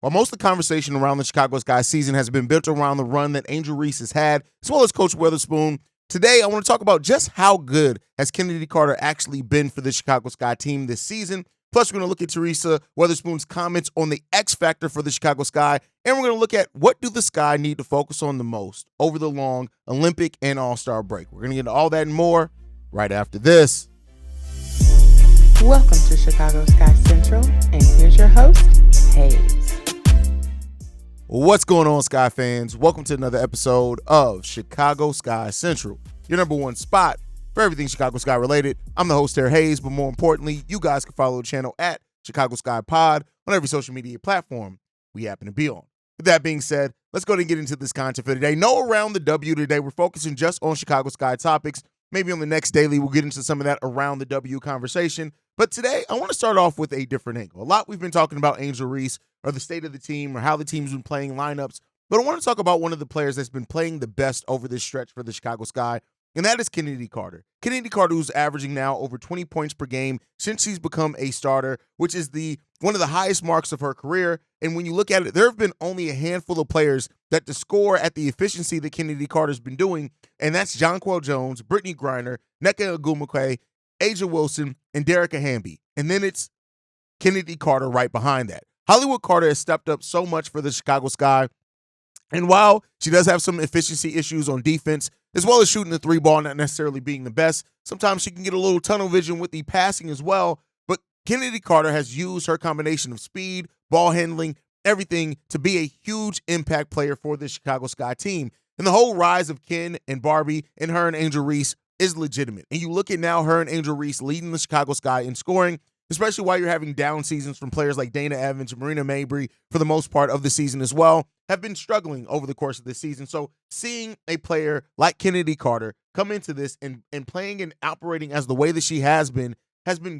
While most of the conversation around the Chicago Sky season has been built around the run that Angel Reese has had, as well as Coach Weatherspoon, today I want to talk about just how good has Chennedy Carter actually been for the Chicago Sky team this season. Plus, we're going to look at Teresa Weatherspoon's comments on the X factor for the Chicago Sky, and we're going to look at what do the Sky need to focus on the most over the long Olympic and All-Star break. We're going to get into all that and more right after this. Welcome to Chicago Sky Central, and here's your host, Haize. What's going on, Sky fans? Welcome to another episode of Chicago Sky Central, your number one spot for everything Chicago Sky related. I'm the host here, Haize, but more importantly, you guys can follow the channel at Chicago Sky Pod on every social media platform we happen to be on. With that being said, let's go ahead and get into this content for today. No Around the W today. We're focusing just on Chicago Sky topics. Maybe on the next daily, we'll get into some of that Around the W conversation. But today, I want to start off with a different angle. A lot we've been talking about Angel Reese or the state of the team or how the team's been playing lineups. But I want to talk about one of the players that's been playing the best over this stretch for the Chicago Sky, and that is Chennedy Carter. Chennedy Carter, who's averaging now over 20 points per game since she's become a starter, which is one of the highest marks of her career. And when you look at it, there have been only a handful of players that to score at the efficiency that Chennedy Carter's been doing, and that's Jonquel Jones, Brittany Griner, Nneka Ogwumike, Aja Wilson, and Derricka Hamby. And then it's Chennedy Carter right behind that. Hollywood Carter has stepped up so much for the Chicago Sky. And while she does have some efficiency issues on defense, as well as shooting the three ball, not necessarily being the best, sometimes she can get a little tunnel vision with the passing as well. But Chennedy Carter has used her combination of speed, ball handling, everything to be a huge impact player for the Chicago Sky team. And the whole rise of Ken and Barbie and her and Angel Reese is legitimate. And you look at now her and Angel Reese leading the Chicago Sky in scoring, especially while you're having down seasons from players like Dana Evans, Marina Mabry, for the most part of the season as well, have been struggling over the course of this season. So seeing a player like Chennedy Carter come into this and playing and operating as the way that she has been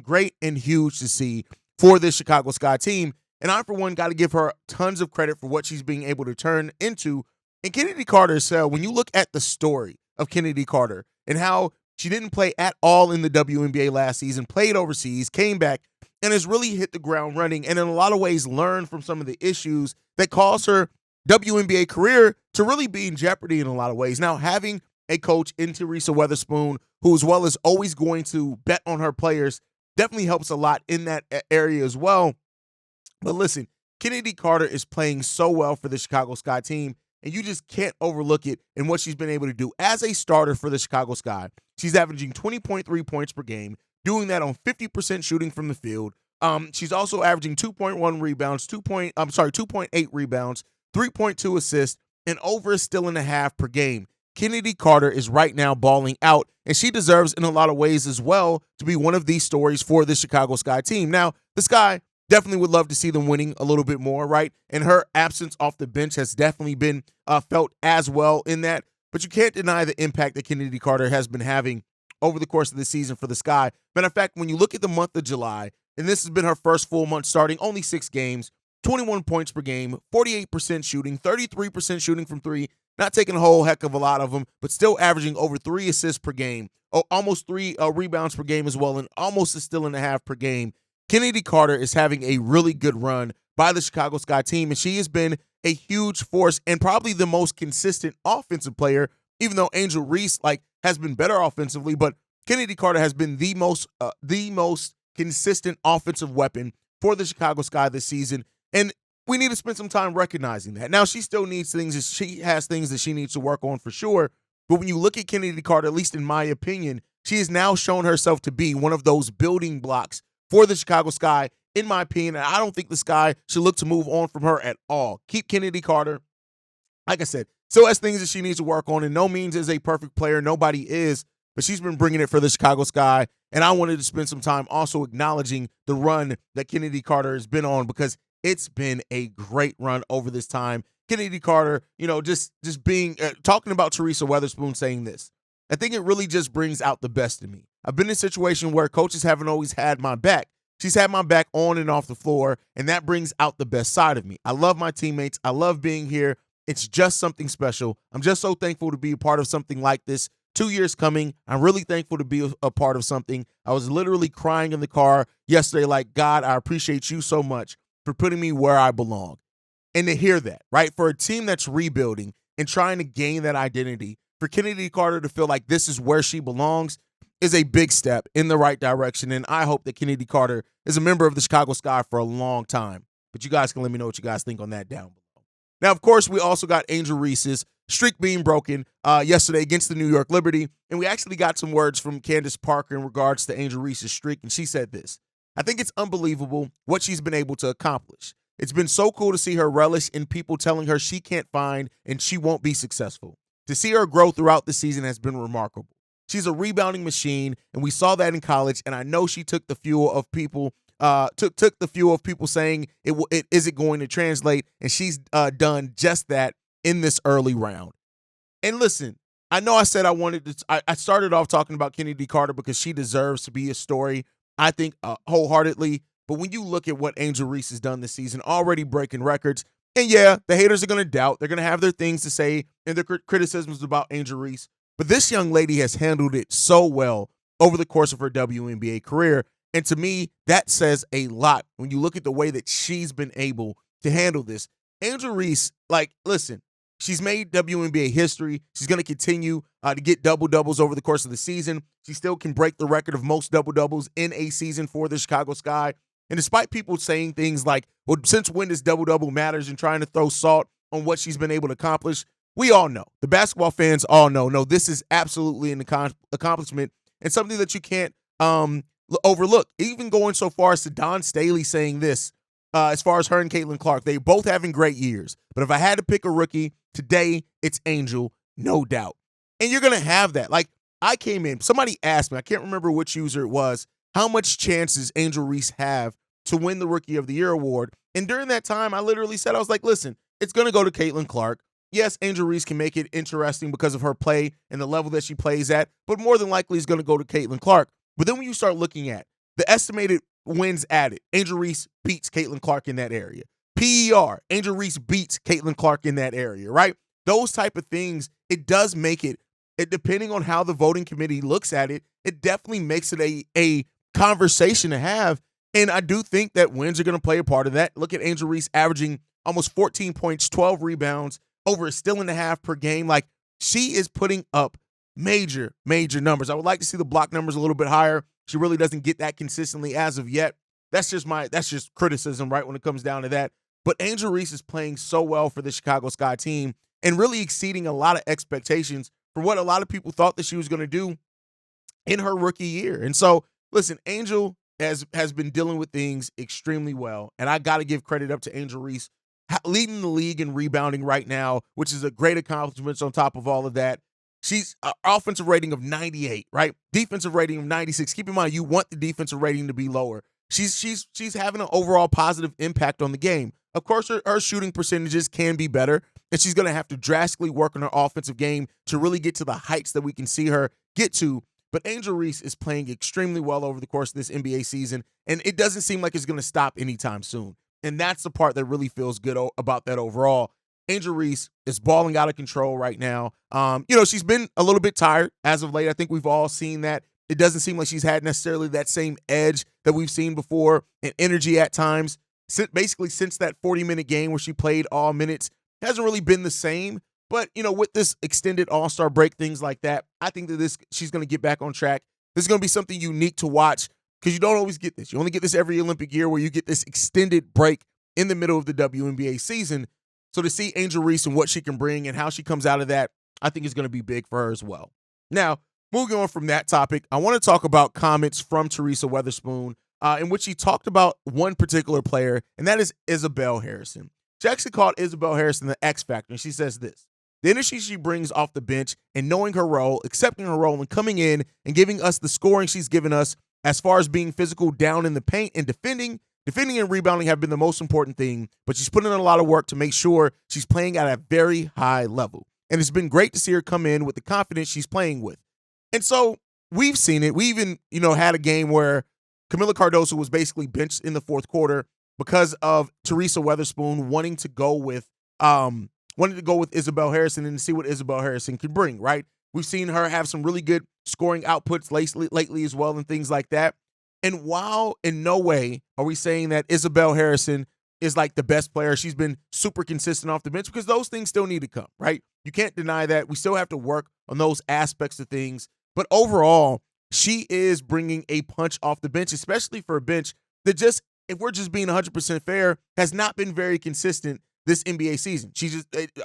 great and huge to see for this Chicago Sky team. And I, for one, got to give her tons of credit for what she's being able to turn into. And Chennedy Carter, so when you look at the story of Chennedy Carter and how she didn't play at all in the WNBA last season, played overseas, came back, and has really hit the ground running and in a lot of ways learned from some of the issues that caused her WNBA career to really be in jeopardy in a lot of ways. Now, having a coach in Teresa Weatherspoon, who as well is always going to bet on her players, definitely helps a lot in that area as well. But listen, Chennedy Carter is playing so well for the Chicago Sky team, and you just can't overlook it in what she's been able to do as a starter for the Chicago Sky. She's averaging 20.3 points per game, doing that on 50% shooting from the field. She's also averaging 2.1 rebounds, 2.8 rebounds, 3.2 assists, and over a steal and a half per game. Chennedy Carter is right now balling out, and she deserves in a lot of ways as well to be one of these stories for the Chicago Sky team. Now, the Sky definitely would love to see them winning a little bit more, right? And her absence off the bench has definitely been felt as well in that. But you can't deny the impact that Chennedy Carter has been having over the course of the season for the Sky. Matter of fact, when you look at the month of July, and this has been her first full month starting, only 6 games, 21 points per game, 48% shooting, 33% shooting from three, not taking a whole heck of a lot of them, but still averaging over 3 assists per game, almost 3 rebounds per game as well, and almost a steal and a half per game. Chennedy Carter is having a really good run by the Chicago Sky team, and she has been a huge force and probably the most consistent offensive player, even though Angel Reese has been better offensively, but Chennedy Carter has been the most consistent offensive weapon for the Chicago Sky this season, and we need to spend some time recognizing that. Now, she still needs things, she has things that she needs to work on for sure, but when you look at Chennedy Carter, at least in my opinion, she has now shown herself to be one of those building blocks for the Chicago Sky, in my opinion, and I don't think the Sky should look to move on from her at all. Keep Chennedy Carter. Like I said, still has things that she needs to work on, and no means is a perfect player. Nobody is, but she's been bringing it for the Chicago Sky, and I wanted to spend some time also acknowledging the run that Chennedy Carter has been on because it's been a great run over this time. Chennedy Carter, just being talking about Teresa Weatherspoon saying this, I think it really just brings out the best in me. I've been in a situation where coaches haven't always had my back. She's had my back on and off the floor, and that brings out the best side of me. I love my teammates. I love being here. It's just something special. I'm just so thankful to be a part of something like this. 2 years coming. I'm really thankful to be a part of something. I was literally crying in the car yesterday like, God, I appreciate you so much for putting me where I belong. And to hear that, right, for a team that's rebuilding and trying to gain that identity, for Chennedy Carter to feel like this is where she belongs is a big step in the right direction. And I hope that Chennedy Carter is a member of the Chicago Sky for a long time. But you guys can let me know what you guys think on that down below. Now, of course, we also got Angel Reese's streak being broken yesterday against the New York Liberty. And we actually got some words from Candace Parker in regards to Angel Reese's streak. And she said this: I think it's unbelievable what she's been able to accomplish. It's been so cool to see her relish in people telling her she can't find and she won't be successful. To see her grow throughout the season has been remarkable. She's a rebounding machine, and we saw that in college, and I know she took the fuel of people took the fuel of people saying it isn't going to translate, and she's done just that in this early round. And listen, I know I said I started off talking about Chennedy Carter because she deserves to be a story, I think, wholeheartedly. But when you look at what Angel Reese has done this season, already breaking records, and yeah, the haters are going to doubt. They're going to have their things to say and their criticisms about Angel Reese. But this young lady has handled it so well over the course of her WNBA career. And to me, that says a lot when you look at the way that she's been able to handle this. Angel Reese, listen, she's made WNBA history. She's going to continue to get double-doubles over the course of the season. She still can break the record of most double-doubles in a season for the Chicago Sky. And despite people saying things like, well, since when does double-double matters, and trying to throw salt on what she's been able to accomplish, we all know, the basketball fans all know, no, this is absolutely an accomplishment and something that you can't overlook. Even going so far as to Don Staley saying this, as far as her and Caitlin Clark, they both having great years. But if I had to pick a rookie today, it's Angel, no doubt. And you're going to have that. Like, I came in, somebody asked me, I can't remember which user it was, how much chances Angel Reese have to win the Rookie of the Year award. And during that time, I literally said, I was like, listen, it's going to go to Caitlin Clark. Yes, Angel Reese can make it interesting because of her play and the level that she plays at, but more than likely it's going to go to Caitlin Clark. But then when you start looking at the estimated wins added, Angel Reese beats Caitlin Clark in that area. PER, Angel Reese beats Caitlin Clark in that area, right? Those type of things, it does make it depending on how the voting committee looks at it, it definitely makes it a conversation to have. And I do think that wins are going to play a part of that. Look at Angel Reese averaging almost 14 points, 12 rebounds, over a steal and a half per game. Like, she is putting up major numbers. I would like to see the block numbers a little bit higher. She really doesn't get that consistently as of yet. That's just criticism, right, when it comes down to that. But Angel Reese is playing so well for the Chicago Sky team and really exceeding a lot of expectations for what a lot of people thought that she was going to do in her rookie year. And so, listen, Angel has been dealing with things extremely well, and I got to give credit up to Angel Reese, leading the league in rebounding right now, which is a great accomplishment on top of all of that. She's an offensive rating of 98, right? Defensive rating of 96. Keep in mind, you want the defensive rating to be lower. She's having an overall positive impact on the game. Of course, her shooting percentages can be better, and she's going to have to drastically work on her offensive game to really get to the heights that we can see her get to. But Angel Reese is playing extremely well over the course of this NBA season, and it doesn't seem like it's going to stop anytime soon. And that's the part that really feels good about that overall. Angel Reese is balling out of control right now. She's been a little bit tired as of late. I think we've all seen that. It doesn't seem like she's had necessarily that same edge that we've seen before and energy at times. Basically, since that 40-minute game where she played all minutes, hasn't really been the same. But, with this extended All-Star break, things like that, I think that she's going to get back on track. This is going to be something unique to watch because you don't always get this. You only get this every Olympic year where you get this extended break in the middle of the WNBA season. So to see Angel Reese and what she can bring and how she comes out of that, I think is going to be big for her as well. Now, moving on from that topic, I want to talk about comments from Teresa Weatherspoon in which she talked about one particular player, and that is Isabelle Harrison. She actually called Isabelle Harrison the X Factor, and she says this: the energy she brings off the bench and knowing her role, accepting her role, and coming in and giving us the scoring she's given us as far as being physical down in the paint and defending and rebounding have been the most important thing, but she's putting in a lot of work to make sure she's playing at a very high level. And it's been great to see her come in with the confidence she's playing with. And so we've seen it. We even, had a game where Camila Cardoso was basically benched in the fourth quarter because of Teresa Weatherspoon wanting to go with Isabelle Harrison and see what Isabelle Harrison could bring, right? We've seen her have some really good scoring outputs lately as well and things like that. And while in no way are we saying that Isabelle Harrison is like the best player. She's been super consistent off the bench because those things still need to come, right? You can't deny that. We still have to work on those aspects of things. But overall, she is bringing a punch off the bench, especially for a bench that just, if we're just being 100% fair, has not been very consistent this NBA season.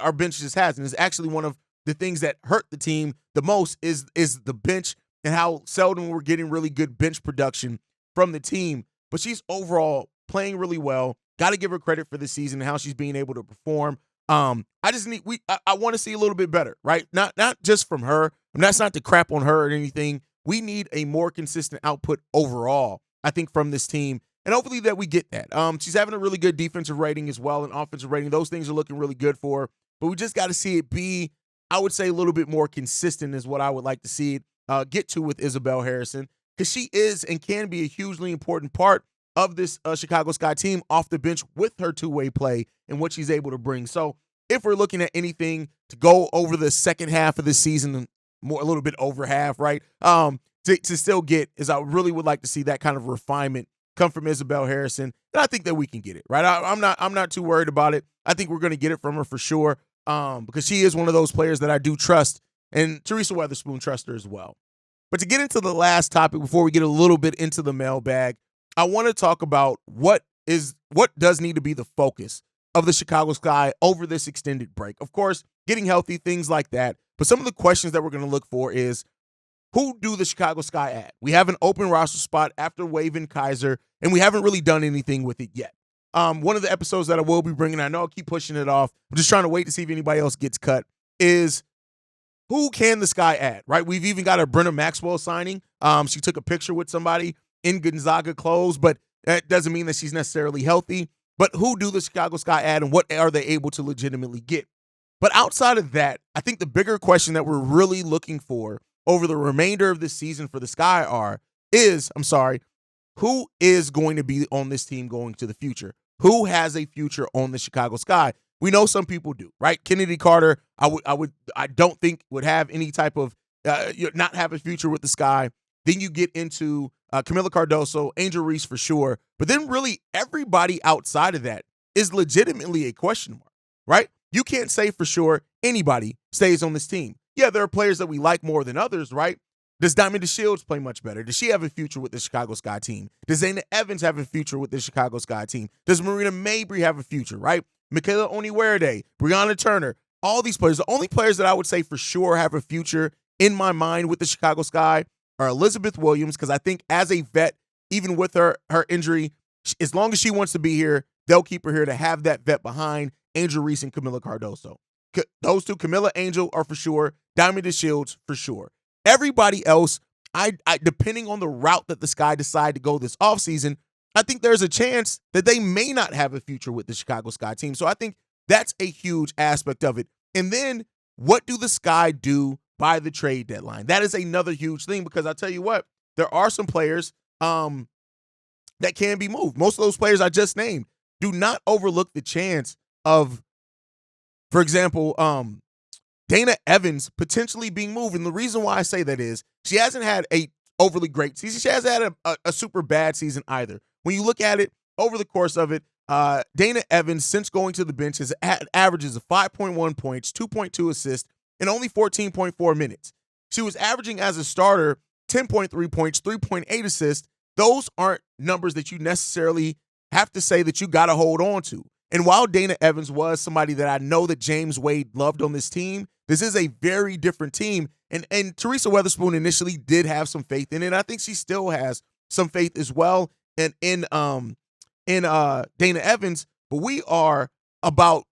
Our bench just hasn't. It's actually one of the things that hurt the team the most is the bench and how seldom we're getting really good bench production from the team. But she's overall playing really well. Got to give her credit for the season and how she's being able to perform. I want to see a little bit better, right? Not just from her. I mean, that's not to crap on her or anything. We need a more consistent output overall, I think, from this team. And hopefully that we get that. She's having a really good defensive rating as well and offensive rating. Those things are looking really good for her. But we just got to see it be, I would say, a little bit more consistent is what I would like to see it get to with Isabelle Harrison, because she is and can be a hugely important part of this Chicago Sky team off the bench with her two-way play and what she's able to bring. So if we're looking at anything to go over the second half of the season, a little bit over half, right, to still get, is I really would like to see that kind of refinement come from Isabelle Harrison, and I think that we can get it, right? I'm not too worried about it. I think we're going to get it from her for sure, because she is one of those players that I do trust, and Teresa Weatherspoon trusts her as well. But to get into the last topic before we get a little bit into the mailbag, I want to talk about what does need to be the focus of the Chicago Sky over this extended break. Of course, getting healthy, things like that. But some of the questions that we're going to look for is, who do the Chicago Sky add? We have an open roster spot after waiving Kaiser, and we haven't really done anything with it yet. One of the episodes that I will be bringing, I know I'll keep pushing it off, I'm just trying to wait to see if anybody else gets cut, is who can the Sky add, right? We've even got a Brenna Maxwell signing. She took a picture with somebody in Gonzaga clothes, but that doesn't mean that she's necessarily healthy. But who do the Chicago Sky add, and what are they able to legitimately get? But outside of that, I think the bigger question that we're really looking for over the remainder of this season for the Sky who is going to be on this team going to the future? Who has a future on the Chicago Sky? We know some people do, right? Chennedy Carter, I don't think would have any type of not have a future with the Sky. Then you get into Camila Cardoso, Angel Reese for sure. But then really everybody outside of that is legitimately a question mark, right? You can't say for sure anybody stays on this team. Yeah, there are players that we like more than others, right? Does Diamond DeShields play much better? Does she have a future with the Chicago Sky team? Does Zayna Evans have a future with the Chicago Sky team? Does Marina Mabry have a future, right? Michaela Oniwerde, Breonna Turner, all these players. The only players that I would say for sure have a future in my mind with the Chicago Sky are Elizabeth Williams, because I think as a vet, even with her injury, as long as she wants to be here, they'll keep her here to have that vet behind Angel Reese and Camila Cardoso. Those two, Camila, Angel, are for sure. Diamond DeShields for sure. Everybody else, I depending on the route that the Sky decide to go this offseason, I think there's a chance that they may not have a future with the Chicago Sky team. So I think that's a huge aspect of it. And then what do the Sky do by the trade deadline? That is another huge thing, because I'll tell you what, there are some players that can be moved. Most of those players I just named. Do not overlook the chance of, for example, Dana Evans potentially being moved. And the reason why I say that is she hasn't had a overly great season. She hasn't had a super bad season either. When you look at it over the course of it, Dana Evans, since going to the bench, has averages of 5.1 points, 2.2 assists, and only 14.4 minutes. She was averaging as a starter 10.3 points, 3.8 assists. Those aren't numbers that you necessarily have to say that you got to hold on to. And while Dana Evans was somebody that I know that James Wade loved on this team, this is a very different team. And Teresa Weatherspoon initially did have some faith in it. I think she still has some faith as well in Dana Evans. But we are about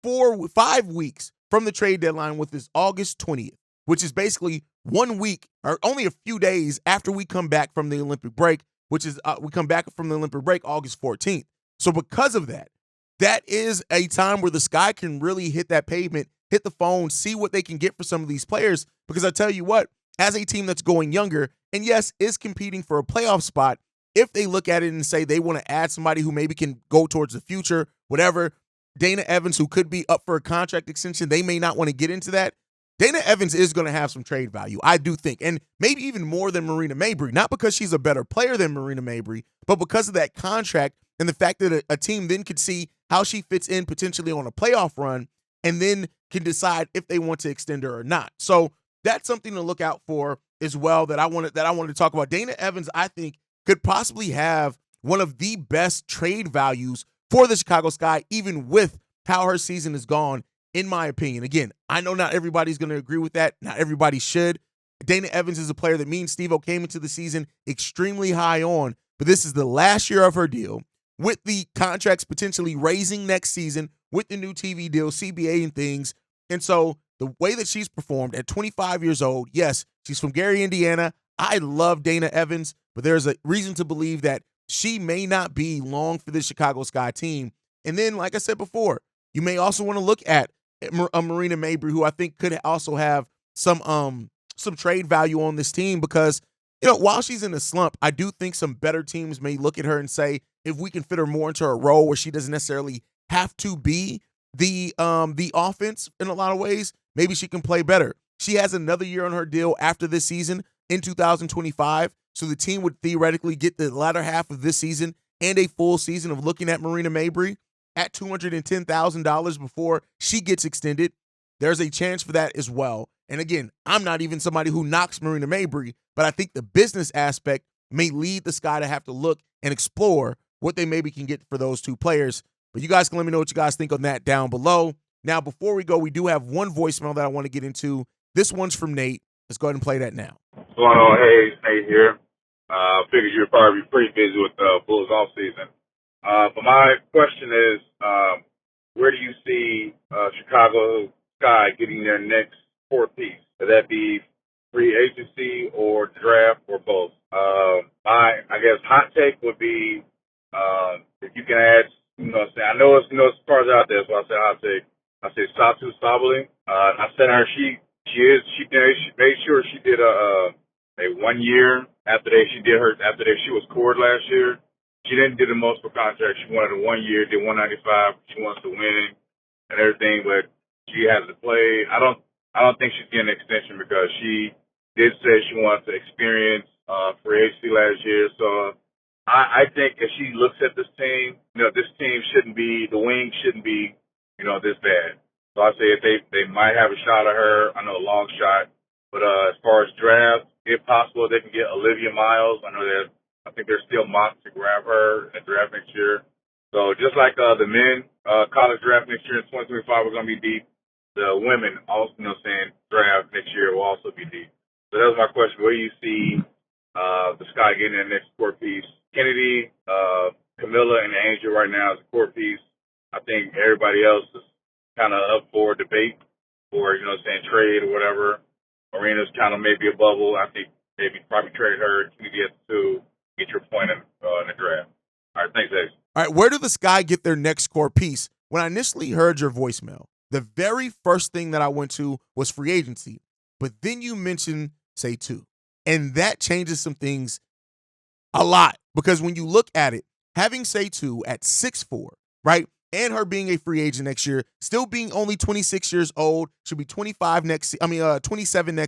5 weeks from the trade deadline, with this August 20th, which is basically 1 week or only a few days after we come back from the Olympic break, which is we come back from the Olympic break August 14th. So because of that, that is a time where the Sky can really hit that pavement, hit the phone, see what they can get for some of these players. Because I tell you what, as a team that's going younger and yes, is competing for a playoff spot, if they look at it and say they want to add somebody who maybe can go towards the future, whatever, Dana Evans, who could be up for a contract extension, they may not want to get into that. Dana Evans is going to have some trade value, I do think, and maybe even more than Marina Mabry, not because she's a better player than Marina Mabry, but because of that contract and the fact that a team then could see how she fits in potentially on a playoff run and then can decide if they want to extend her or not. So that's something to look out for as well that I wanted to talk about. Dana Evans, I think, could possibly have one of the best trade values for the Chicago Sky, even with how her season has gone, in my opinion. Again, I know not everybody's going to agree with that. Not everybody should. Dana Evans is a player that me and Steve-O came into the season extremely high on, but this is the last year of her deal, with the contracts potentially raising next season with the new TV deal, CBA and things. And so the way that she's performed at 25 years old, yes, she's from Gary, Indiana. I love Dana Evans, but there's a reason to believe that she may not be long for the Chicago Sky team. And then, like I said before, you may also want to look at Marina Mabrey, who I think could also have some trade value on this team because, while she's in a slump, I do think some better teams may look at her and say, if we can fit her more into a role where she doesn't necessarily have to be the offense in a lot of ways, maybe she can play better. She has another year on her deal after this season in 2025, so the team would theoretically get the latter half of this season and a full season of looking at Marina Mabrey at $210,000 before she gets extended. There's a chance for that as well. And again, I'm not even somebody who knocks Marina Mabrey, but I think the business aspect may lead the Sky to have to look and explore what they maybe can get for those two players. But you guys can let me know what you guys think on that down below. Now, before we go, we do have one voicemail that I want to get into. This one's from Nate. Let's go ahead and play that now. What's going on? Hey, Nate here. Figured you'd probably be pretty busy with the Bulls off season. But my question is, where do you see Chicago Sky getting their next fourth piece? Would that be free agency or draft or both? My, I guess, hot take would be if you can add, I know it's stars out there, so I say hot take. I say Satu Sabali. I sent her. She made sure she did a 1 year after she was cored last year. She didn't do the multiple contract. She wanted a 1 year, did 195. She wants to win and everything, but she has to play. I don't think she's getting an extension because she did say she wants to experience free agency last year. So I think if she looks at this team, this team the wing shouldn't be, this bad. So I say if they might have a shot at her. I know a long shot, but as far as draft, if possible, they can get Olivia Miles. I think there's still mocks to grab her in the draft next year. So just like the men college draft next year in 2025 are going to be deep, the women also, draft next year will also be deep. So that was my question. Where do you see the Sky getting their next core piece? Chennedy, Camilla, and Angel right now is a core piece. I think everybody else is kind of up for debate or, trade or whatever. Marina's kind of maybe a bubble. I think maybe probably trade her. Chennedy at 2. Get your point in the draft. All right, thanks, Haize. All right, where do the Sky get their next core piece? When I initially heard your voicemail, the very first thing that I went to was free agency. But then you mentioned Satu. And that changes some things a lot. Because when you look at it, having Satu at 6'4", right, and her being a free agent next year, still being only 26 years old, should be 27 next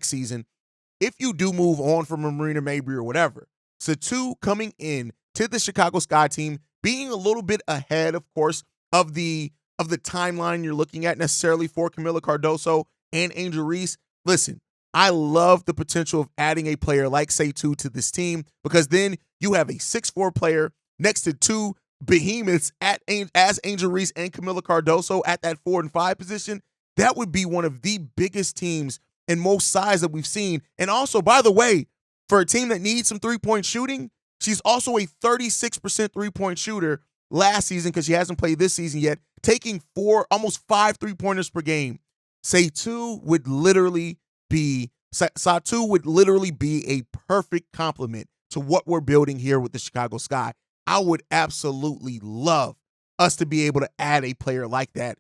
season. If you do move on from a Marina Mabrey or whatever, Satu coming in to the Chicago Sky team, being a little bit ahead, of course, of the timeline you're looking at necessarily for Camila Cardoso and Angel Reese. Listen, I love the potential of adding a player like Satu to this team because then you have a 6'4" player next to two behemoths as Angel Reese and Camila Cardoso at that 4 and 5 position. That would be one of the biggest teams and most size that we've seen. And also, by the way, for a team that needs some three-point shooting, she's also a 36% three-point shooter last season because she hasn't played this season yet, taking almost 5 3-pointers per game. Satu would literally be a perfect complement to what we're building here with the Chicago Sky. I would absolutely love us to be able to add a player like that.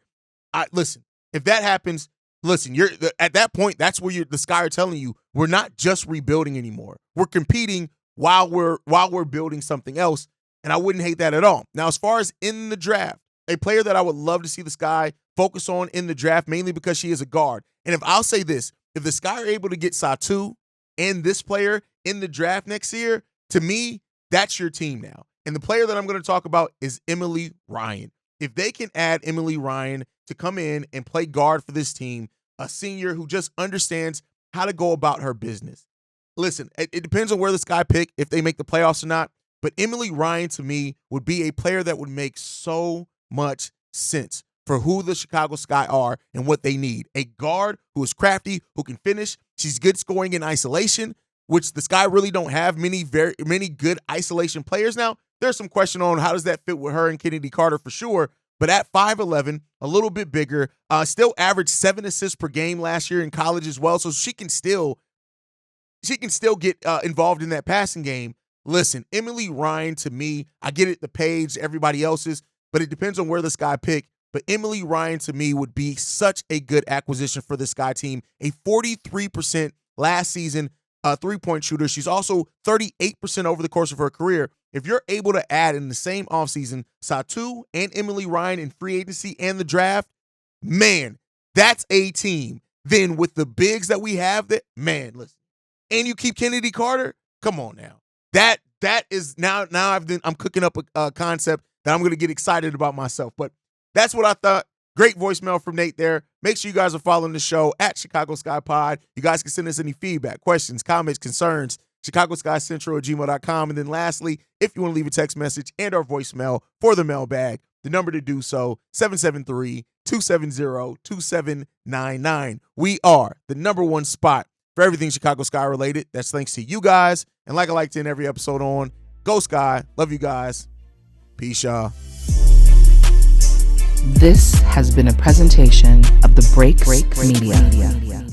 Listen, if that happens, you're at that point, that's where the Sky are telling you we're not just rebuilding anymore. We're competing while we're building something else, and I wouldn't hate that at all. Now, as far as in the draft, a player that I would love to see the Sky focus on in the draft, mainly because she is a guard. And I'll say this, if the Sky are able to get Satu and this player in the draft next year, to me, that's your team now. And the player that I'm going to talk about is Emily Ryan. If they can add Emily Ryan to come in and play guard for this team, a senior who just understands how to go about her business. Listen, it depends on where the Sky pick, if they make the playoffs or not. But Emily Ryan, to me, would be a player that would make so much sense for who the Chicago Sky are and what they need. A guard who is crafty, who can finish. She's good scoring in isolation, which the Sky really don't have many good isolation players now. There's some question on how does that fit with her and Chennedy Carter for sure. But at 5'11", a little bit bigger, still averaged 7 assists per game last year in college as well. So she can still get involved in that passing game. Listen, Emily Ryan, to me, I get it, the page, everybody else's, but it depends on where the Sky pick. But Emily Ryan, to me, would be such a good acquisition for the Sky team. A 43% last season three-point shooter. She's also 38% over the course of her career. If you're able to add in the same offseason Satu and Emily Ryan in free agency and the draft, man, that's a team. Then with the bigs that we have, man, listen, and you keep Chennedy Carter, come on now. That is now I'm cooking up a concept that I'm going to get excited about myself. But that's what I thought. Great voicemail from Nate there. Make sure you guys are following the show at Chicago Sky Pod. You guys can send us any feedback, questions, comments, concerns, ChicagoSkyCentral@gmail.com. And then lastly, if you want to leave a text message and our voicemail for the mailbag, the number to do so, 773-270-2799. We are the number one spot for everything Chicago Sky related. That's thanks to you guys. And like I like to end every episode on, go Sky. Love you guys. Peace, y'all. This has been a presentation of the Break Media.